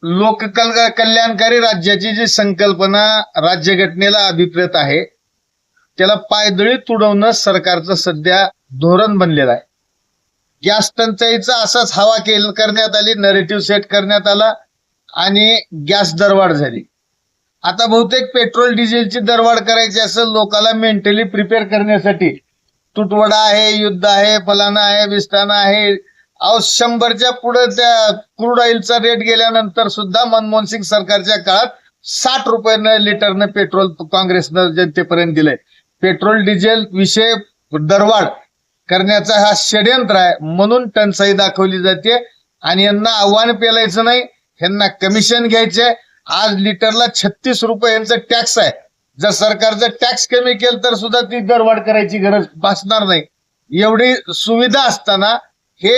कल्याणकारी राज्याची जी संकल्पना राज्यघटनेला अभिप्रेत आहे त्याला पायदळी तुडवणं सरकारचं सध्या धोरण बनलेलं आहे. गॅस टंचाईचा असाच हवा करण्यात आली, नरेटिव्ह सेट करण्यात आला आणि गॅस दरवाढ झाली. आता बहुतेक पेट्रोल डिझेलची दरवाढ करायची असेल लोकांना मेंटली प्रिपेअर करण्यासाठी तुटवडा आहे, युद्ध आहे, फलाना आहे, विस्ताना आहे. अहो 100च्या पुढे त्या क्रूड ऑइलचा रेट गेल्यानंतर सुद्धा मनमोहन सिंग सरकारच्या काळात 60 रुपये लिटरनं पेट्रोल काँग्रेसनं जनतेपर्यंत दिलंय. पेट्रोल डिझेल विषय दरवाढ करण्याचा हा षडयंत्र आहे म्हणून टंचाई दाखवली जाते आणि यांना आव्हान पेलायचं नाही, यांना कमिशन घ्यायचे. आज लिटरला 36 रुपये यांचं टॅक्स आहे. जर सरकारचं टॅक्स कमी केलं तर सुद्धा ती दरवाढ करायची गरज भासणार नाही. एवढी सुविधा असताना हे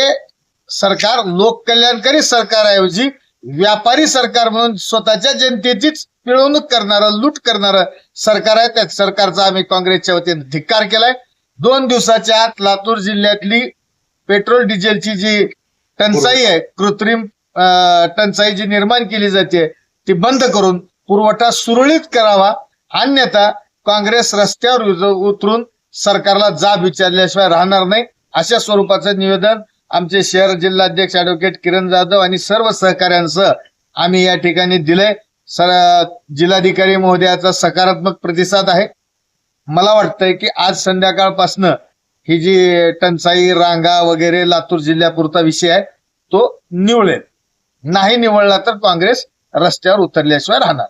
सरकार लोककल्याणकारी सरकारऐवजी व्यापारी सरकार म्हणून स्वतःच्या जनतेचीच पिळवणूक करणारं, लूट करणारं सरकार आहे. त्या सरकारचा आम्ही काँग्रेसच्या वतीने धिक्कार केलाय. 2 दिवसाच्या आत लातूर जिल्ह्यातली पेट्रोल डिझेलची जी टंचाई आहे, कृत्रिम टंचाई जी निर्माण केली जाते ती बंद करून पुरवठा सुरळीत करावा, अन्यथा काँग्रेस रस्त्यावर उतरून सरकारला जाब विचारल्याशिवाय राहणार नाही. अशा स्वरूपाचं निवेदन आमचे शहर जिल्हाध्यक्ष ऍडव्होकेट किरण जाधव आणि सर्व सहकाऱ्यांसह आम्ही या ठिकाणी दिलंय. जिल्हाधिकारी महोदयाचा सकारात्मक प्रतिसाद आहे. मला वाटतंय की आज संध्याकाळपासनं ही जी टंचाई रांगा वगैरे लातूर जिल्ह्यापुरता विषय आहे तो निवळेल. नाही निवळला तर काँग्रेस रस्त्यावर उतरल्याशिवाय राहणार.